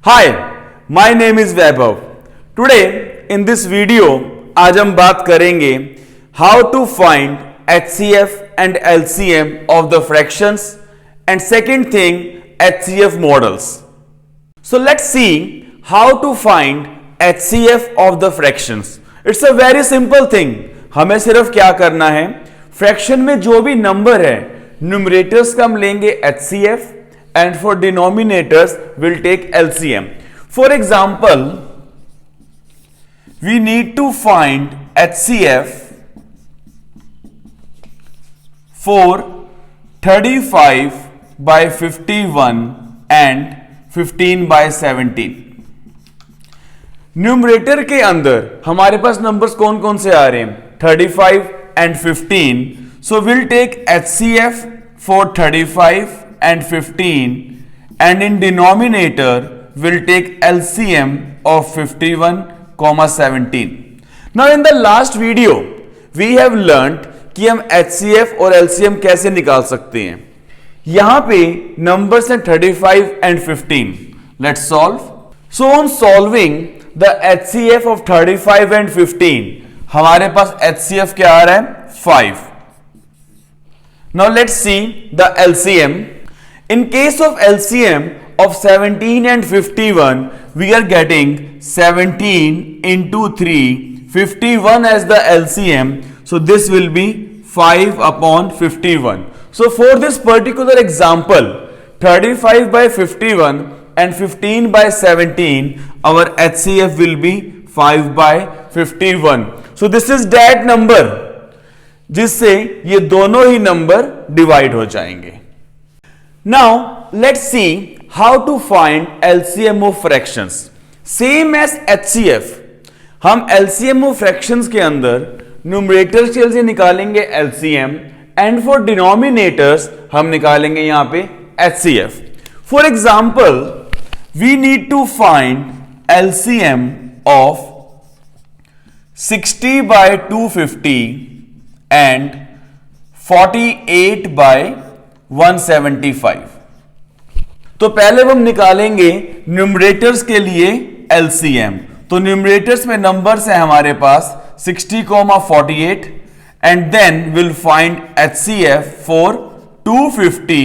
Hi, my name is Vaibhav. Today in this video आज हम बात करेंगे how to find HCF and LCM of the fractions and second thing HCF models. So let's see how to find HCF of the fractions. It's a very simple thing. हमें सिर्फ क्या करना है, fraction में जो भी नंबर है numerators का हम लेंगे HCF and for denominators we'll take LCM. For example, we need to find HCF for 35 by 51 and 15 by 17. Numerator के अंदर हमारे पास नंबर्स कौन कौन से आ रहे हैं, 35 and 15. So we'll take HCF for 35 and 15 and in denominator will take LCM of 51, 17. Now in the last video we have learned कि हम HCF और LCM कैसे निकाल सकते हैं। यहां पे नंबर्स हैं 35 and 15. Let's solve. So on solving the HCF of 35 and 15 हमारे पास HCF क्या आ रहा है, 5. Now let's see the LCM. In case of LCM of 17 and 51, we are getting 17 into 3, 51 as the LCM. So this will be 5 upon 51. So for this particular example, 35 by 51 and 15 by 17, our HCF will be 5 by 51. So this is that number जिससे ये दोनों ही number divide हो जाएंगे। Now let's see how to find LCM of fractions. Same as HCF, हम LCM of fractions के अंदर numerator से निकालेंगे LCM and for denominators हम निकालेंगे यहां पे HCF. For example, we need to find LCM of 60 by 250 and 48 by 175. तो पहले हम निकालेंगे न्यूमरेटर्स के लिए LCM. तो न्यूमरेटर्स में नंबर्स हैं हमारे पास 60, 48 and then will find HCF for 250,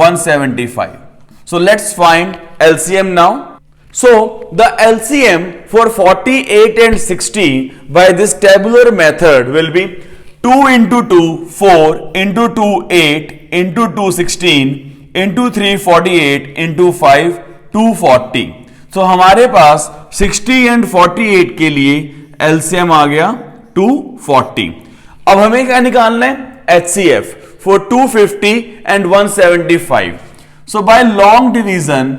175. So let's find LCM now. So the LCM for 48 and 60 by this tabular method will be 2 into 2, 4 into 2, 8 into 2, 16 into 3, 48 into 5, 240. So हमारे पास 60 and 48 के लिए LCM आ गया 240. अब हमें क्या निकालना है, HCF for 250 and 175. So by long division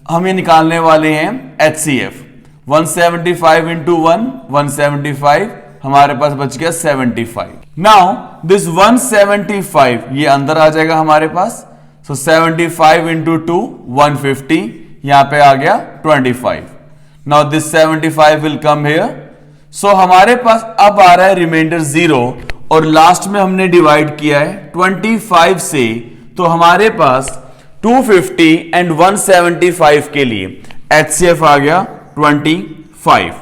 हमें निकालने वाले हैं HCF. 175 into 1, 175, हमारे पास बच गया 75. Now this 175 ये अंदर आ जाएगा हमारे पास. So 75 into 2, 150, यहां पे आ गया 25. Now this 75 will come here. So हमारे पास अब आ रहा है रिमाइंडर 0 और लास्ट में हमने डिवाइड किया है 25 से, तो हमारे पास 250 एंड 175 के लिए HCF आ गया 25.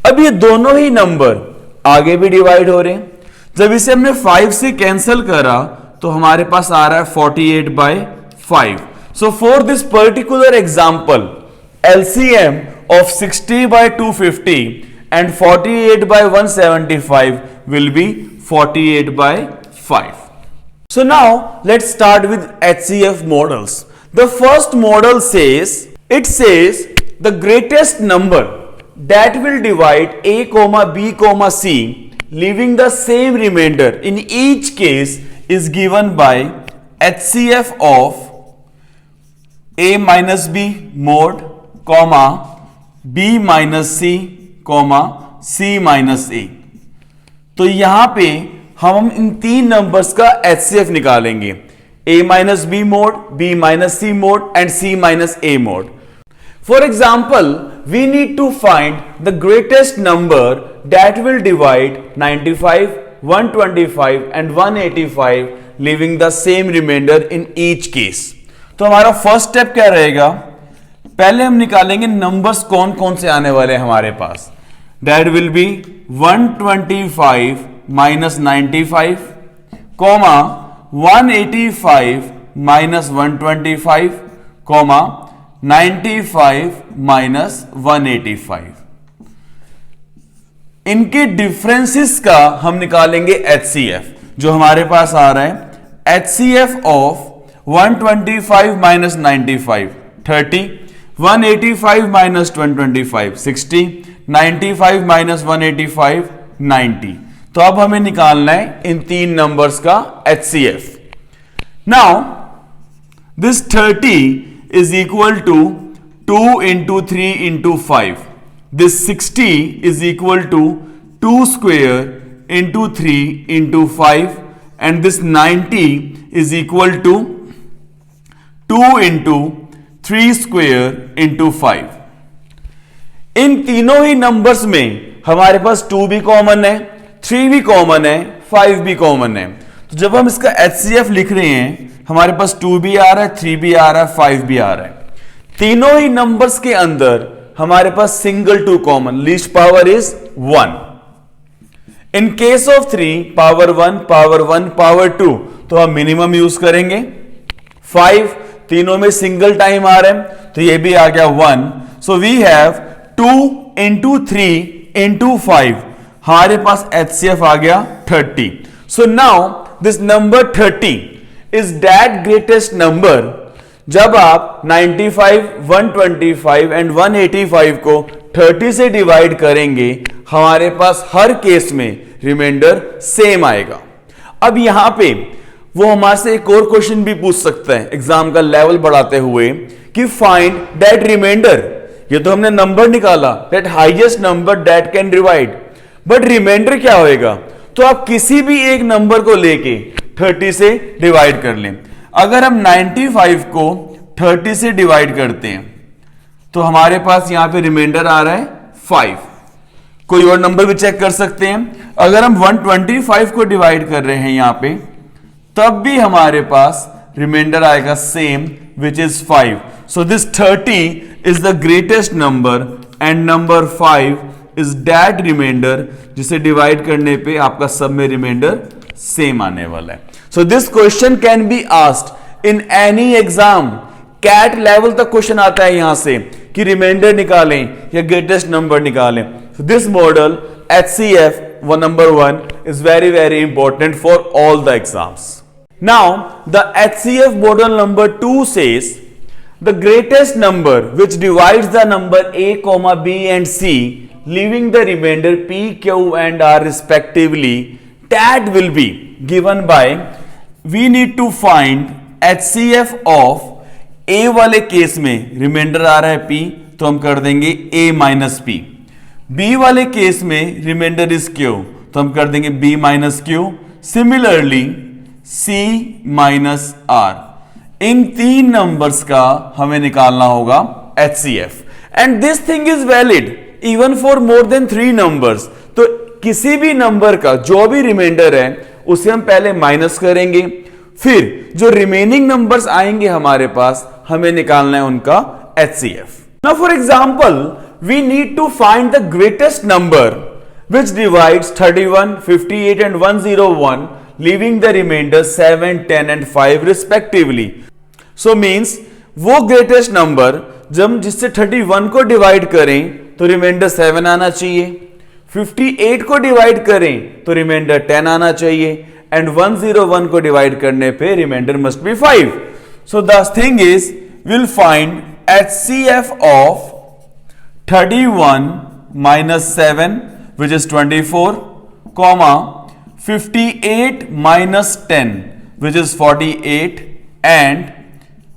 अब ये दोनों ही नंबर आगे भी डिवाइड हो रहे हैं. जब इसे हमने 5 से कैंसिल करा तो हमारे पास आ रहा है 48 by 5. So for this particular example LCM of 60 by 250 and 48 by 175 will be 48 by 5. So now let's start with HCF models. The first model says the greatest number that will divide A, B, C leaving the same remainder in each case is given by HCF of A minus B mod, B minus C, C minus A. तो यहां पे हम इन तीन numbers का HCF निकालेंगे, A minus B mod, B minus C mod and C minus A mod. For example, we need to find the greatest number that will divide 95, 125 and 185 leaving the same remainder in each case. तो हमारा first step क्या रहेगा, पहले हम निकालेंगे numbers कौन कौन से आने वाले हैं हमारे पास. That will be 125 minus 95, comma 185 minus 125, comma 95 minus 185. इनके डिफरेंसेस का हम निकालेंगे HCF. जो हमारे पास आ रहा है HCF of 125 minus 95 30, 185 minus 125 60, 95 minus 185 90. तो अब हमें निकालना है इन तीन नंबर्स का HCF. Now this 30 is equal to 2 into 3 into 5. This 60 is equal to 2 square into 3 into 5, and this 90 is equal to 2 into 3 square into 5. इन तीनों ही नंबर्स में हमारे पास 2 भी कॉमन है, 3 भी कॉमन है, 5 भी कॉमन है. तो जब हम इसका HCF लिख रहे हैं हमारे पास 2 भी आ रहा है, 3 भी आ रहा है, 5 भी आ रहा है. तीनों ही नंबर्स के अंदर हमारे पास single 2 common, least power is 1. In case of 3 power 1 power 1 power 2 तो हम मिनिमम यूज करेंगे. 5 तीनों में सिंगल टाइम आ रहा है तो ये भी आ गया 1. So we have 2 into 3 into 5. हमारे पास HCF आ गया 30. So now this number 30 is that greatest number. जब आप 95, 125 एंड 185 को 30 से डिवाइड करेंगे हमारे पास हर केस में रिमाइंडर सेम आएगा. अब यहां पे वो हमारे से एक और क्वेश्चन भी पूछ सकता है एग्जाम का लेवल बढ़ाते हुए कि फाइंड दैट रिमाइंडर. ये तो हमने नंबर निकाला, that highest number that can divide, but reminder क्या होएगा. तो आप किसी भी एक नंबर को लेके 30 से डिवाइड कर लें. अगर हम 95 को 30 से डिवाइड करते हैं तो हमारे पास यहां पे रिमाइंडर आ रहा है 5. कोई और नंबर भी चेक कर सकते हैं. अगर हम 125 को डिवाइड कर रहे हैं यहां पे तब भी हमारे पास रिमाइंडर आएगा same, which is 5. So this 30 is the greatest number and number 5 is that reminder जिसे डिवाइड करने पे आपका सब में रिमाइंडर सेम आने वाला है. So this question can be asked in any exam. CAT level तक क्वेश्चन आता है यहां से कि रिमाइंडर निकालें या ग्रेटेस्ट नंबर निकालें. So this model HCF number 1 is very very important for all the exams. Now the HCF model number 2 says the greatest number which divides the number A, B and C, leaving the remainder P, Q and R respectively, that will be given by, we need to find HCF of A वाले case में reminder आ रहा है P तो हम कर देंगे A minus P. B वाले case में रिमाइंडर इज Q तो हम कर देंगे B minus Q. Similarly C minus R. इन तीन नंबर्स का हमें निकालना होगा HCF. And this thing is valid even for more than 3 numbers. तो किसी भी नंबर का जो भी रिमाइंडर है उसे हम पहले माइनस करेंगे, फिर जो रिमेनिंग नंबर्स आएंगे हमारे पास हमें निकालना है उनका HCF. Now for example we need to find the greatest number which divides 31, 58 and 101, leaving the remainder 7, 10 and 5 respectively. So means वो greatest number जब जिससे 31 को डिवाइड करें तो रिमाइंडर 7 आना चाहिए, 58 को डिवाइड करें तो रिमाइंडर 10 आना चाहिए एंड 101 को डिवाइड करने पे remainder must be 5. So the thing is we'll find HCF of 31 minus 7 which is 24, comma 58 minus 10 which is 48 and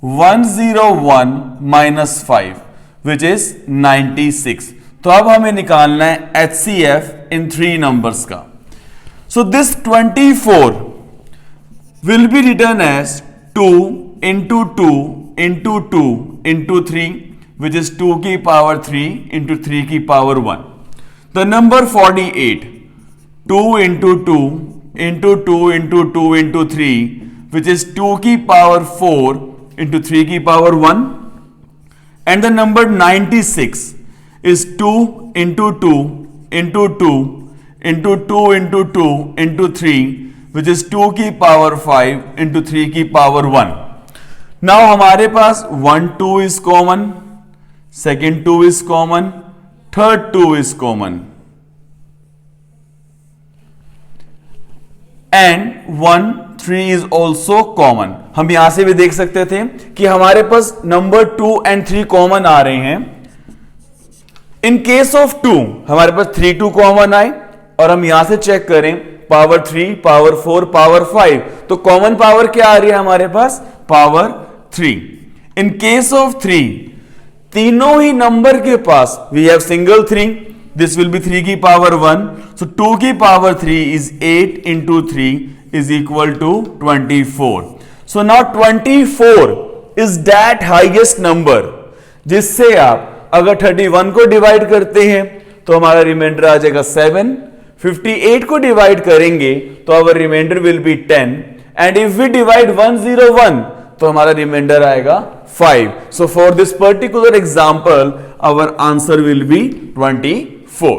101 minus 5 which is 96. तो अब हमें निकालना है HCF in 3 numbers का. So this 24 will be written as 2 into 2 into 2 into 3 which is 2 की power 3 into 3 की power 1. The number 48, 2 into 2 into 2 into 2 into 3 which is 2 की power 4 into 3 की power 1 and the number 96 is 2 into 2 into 2 into 2 into 2 into 3, which is 2 की power 5 into 3 की power 1. Now हमारे पास 1 2 is common, second 2 is common, third 2 is common, and 1 3 is also common. हम यहां से भी देख सकते थे कि हमारे पास नंबर 2 and 3 कॉमन आ रहे हैं. इन केस ऑफ 2 हमारे पास 3 2 कॉमन आए और हम यहां से चेक करें पावर 3 पावर 4 पावर 5, तो कॉमन पावर क्या आ रही है हमारे पास? पावर 3. इन केस ऑफ 3 तीनों ही नंबर के पास we have single 3, this will be 3 की पावर 1, सो 2 की पावर 3 इज 8 into 3 is equal to 24. So now 24 is that highest number जिससे आप अगर 31 को डिवाइड करते हैं तो हमारा रिमाइंडर आ जाएगा 7, 58 को डिवाइड करेंगे तो our remainder will be 10, and if we divide 101 तो हमारा रिमाइंडर आएगा 5. So for this particular example our answer will be 24.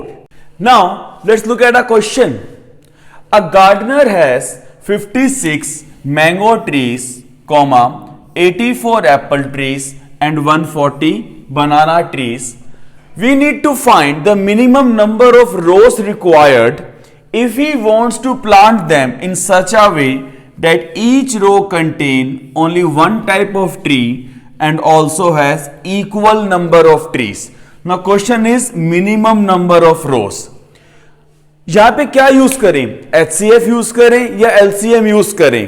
Now let's look at a question. A gardener has 56 mango trees, 84 apple trees and 140 banana trees. We need to find the minimum number of rows required if he wants to plant them in such a way that each row contain only one type of tree and also has equal number of trees. Now question is minimum number of rows. यहां पे क्या use करें? HCF use करें या LCM use करें?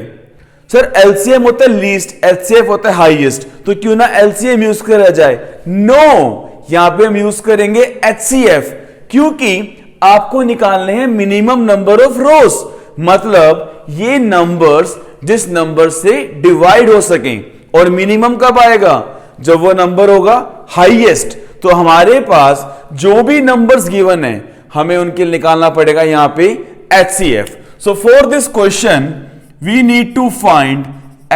Sir LCM होता है least, HCF होता है हाईएस्ट, तो क्यों ना LCM यूज करा जाए? नो, यहां पे हम यूज करेंगे HCF, क्योंकि आपको निकालने हैं मिनिमम नंबर ऑफ रोज, मतलब ये नंबर्स जिस नंबर से डिवाइड हो सकें. और मिनिमम कब आएगा? जब वो नंबर होगा हाईएस्ट. तो हमारे पास जो भी नंबर्स गिवन है हमें उनके निकालना पड़ेगा यहां पे HCF. So for this question we need to find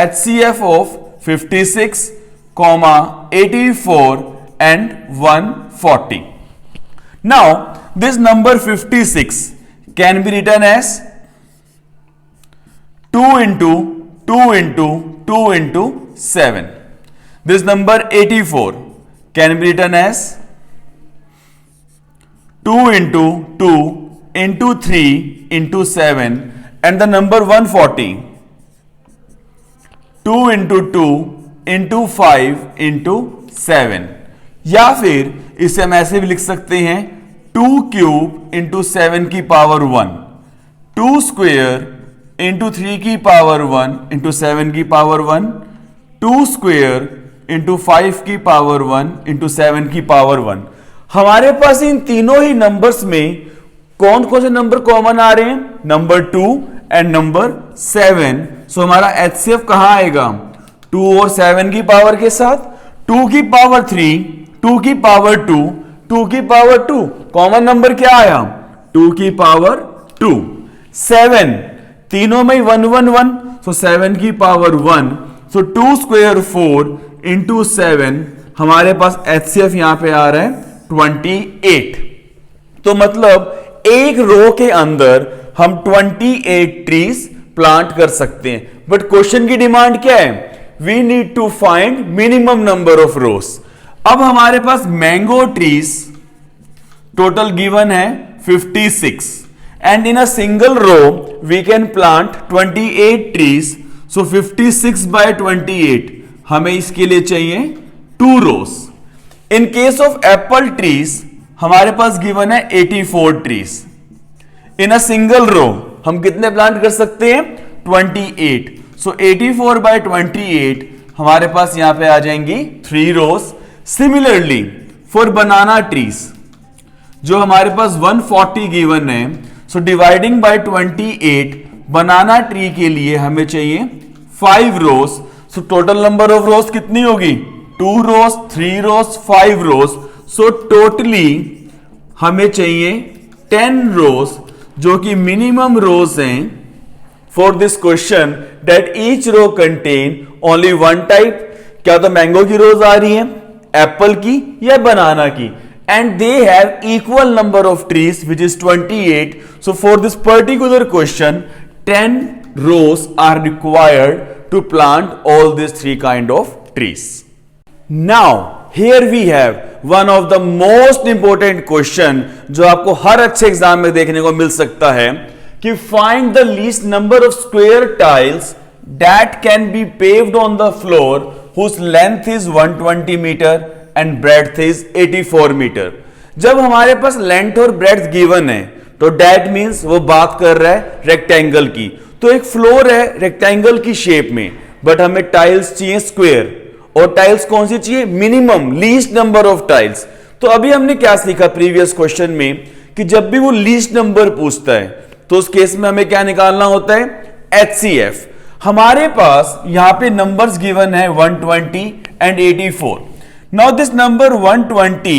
HCF of 56, 84 and 140. Now this number 56 can be written as 2 into 2 into 2 into 7. This number 84 can be written as 2 into 2 into 3 into 7, and the number 140 2 into 2 into 5 into 7. या फिर इसे हम ऐसे भी लिख सकते हैं 2 cube into 7 की पावर 1, 2 स्क्वेयर इंटू 3 की पावर 1 इंटू 7 की पावर 1, 2 स्क्वेयर इंटू 5 की पावर 1 इंटू 7 की पावर 1. हमारे पास इन तीनों ही नंबर्स में कौन कौन से नंबर कॉमन आ रहे हैं? Number 2 and number 7. सो हमारा HCF कहां आएगा? 2 और 7 की पावर के साथ 2 की पावर 3, 2 की पावर 2, 2 की पावर 2. कॉमन नंबर क्या आया? 2 की पावर 2. 7 तीनों में 1 1 1, सो 7 की पावर 1. सो 2 स्क्वेयर 4 इंटू 7, हमारे पास HCF यहां पे आ रहा है 28. तो मतलब एक रो के अंदर हम 28 ट्रीज प्लांट कर सकते हैं. बट क्वेश्चन की डिमांड क्या है? We need to find minimum number of rows. अब हमारे पास मैंगो ट्रीज टोटल गिवन है 56, and in a single row we can plant 28 trees. So 56 by 28 हमें इसके लिए चाहिए 2 rows. In case of apple trees हमारे पास गिवन है 84 ट्रीज. इन अ सिंगल रो हम कितने प्लांट कर सकते हैं? 28. सो 84 बाय 28 हमारे पास यहां पे आ जाएंगी 3 rows. Similarly for banana trees जो हमारे पास 140 गिवन है, so dividing by 28 banana tree के लिए हमें चाहिए 5 rows. So total number of rows कितनी होगी? 2 रोज, 3 रोज, 5 रोज. सो टोटली हमें चाहिए 10 रोज, जो कि मिनिमम रोज हैं for this question, that each row contain only one type. क्या तो मैंगो की रोज आ रही है? एप्पल की या बनाना की, and they have equal number of trees which is 28. So for this particular question 10 rows are required to plant all these three kind of trees. Now here we have one of the most important question जो आपको हर अच्छे exam में देखने को मिल सकता है कि find the least number of square tiles that can be paved on the floor whose length is 120 meter and breadth is 84 meter. जब हमारे पास लेंथ और ब्रेड्थ गिवन है तो डेट मीन्स वो बात कर रहा है रेक्टेंगल की, तो एक फ्लोर है रेक्टेंगल की शेप में, बट हमें टाइल्स चाहिए स्क्वायर, और टाइल्स कौन सी चाहिए, minimum least number of tiles. तो अभी हमने क्या सीखा प्रीवियस क्वेश्चन में कि जब भी वो लीस्ट नंबर पूछता है तो उस केस में हमें क्या निकालना होता है, HCF। हमारे पास यहां पे नंबर्स गिवन है 120 and 84। Now this number 120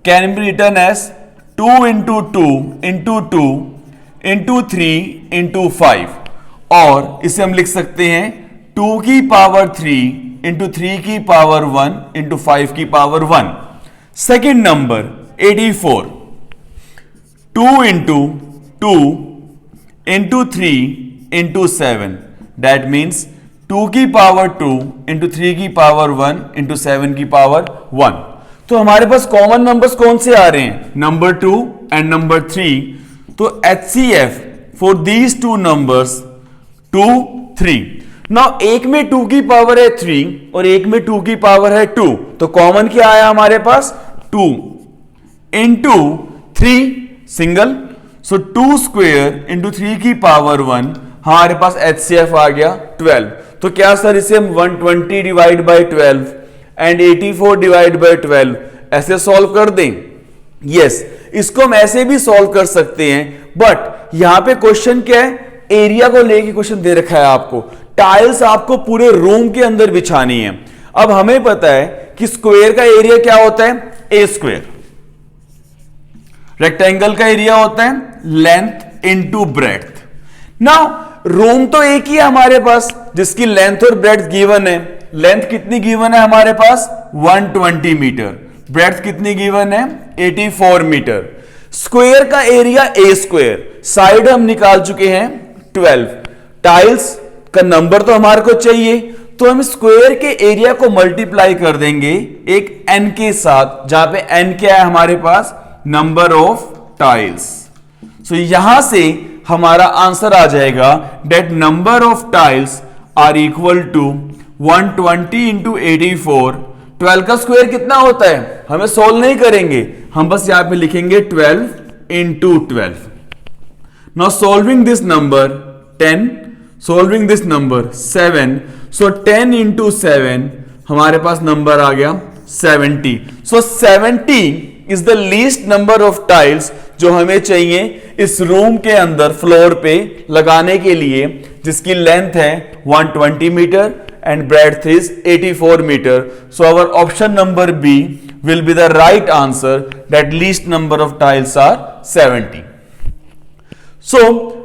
can be written as 2 into 2 into 2 into 3 into 5, और इसे हम लिख सकते हैं 2 की पावर 3 into 3 की पावर 1 into 5 की power 1। Second number 84, 2 into 2 into 3 into 7, that means 2 की पावर 2 into 3 की पावर 1 into 7 की पावर 1। तो हमारे पास कॉमन नंबर्स कौन से आ रहे हैं, नंबर 2 एंड नंबर 3। तो HCF for these two numbers 2 3। Now एक में 2 की पावर है 3 और एक में 2 की पावर है 2, तो कॉमन क्या आया हमारे पास, 2 इंटू 3 सिंगल, सो 2 स्क्वायर इंटू 3 की पावर 1, हमारे पास HCF आ गया 12। तो क्या सर इसे हम 120 divide by 12 and 84 divide by 12 ऐसे सॉल्व कर दें? यस, इसको हम ऐसे भी सॉल्व कर सकते हैं, बट यहां पे क्वेश्चन क्या है, एरिया को लेके क्वेश्चन दे रखा है आपको, टाइल्स आपको पूरे रूम के अंदर बिछानी है। अब हमें पता है कि स्क्वायर का एरिया क्या होता है, ए स्क्वायर, रेक्टेंगल का एरिया होता है length into breadth. Now room तो एक ही है हमारे पास जिसकी लेंथ और ब्रेड्थ गिवन है। लेंथ कितनी गिवन है हमारे पास, 120 मीटर, ब्रेड्थ कितनी गिवन है, 84 मीटर। स्क्वायर का एरिया ए स्क्वायर, साइड हम निकाल चुके हैं 12, टाइल्स का नंबर तो हमारे को चाहिए, तो हम स्क्वायर के एरिया को मल्टीप्लाई कर देंगे एक n के साथ, जहां पे n क्या है हमारे पास, नंबर ऑफ टाइल्स। सो यहां से हमारा आंसर आ जाएगा that number of tiles are equal to 120 into 84। 12 का स्क्वायर कितना होता है, हमें सोल्व नहीं करेंगे, हम बस यहां पे लिखेंगे 12 into 12। Now solving this number 10, solving this number 7, so 10 into 7 हमारे पास नंबर आ गया 70। सो 70 is the least number of tiles जो हमें चाहिए इस रूम के अंदर फ्लोर पे लगाने के लिए, जिसकी लेंथ है 120 metre and breadth is 84 meter. So our option number B will be the right answer, that least number of tiles are 70. So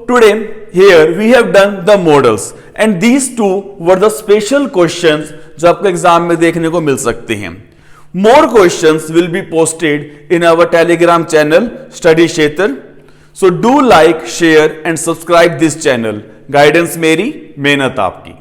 today here we have done the models, and these two were the special questions जो आपको exam में देखने को मिल सकते हैं। More questions will be posted in our Telegram channel Study Kshetra. So do like, share and subscribe this channel. Guidance मेरी, मेहनत आपकी।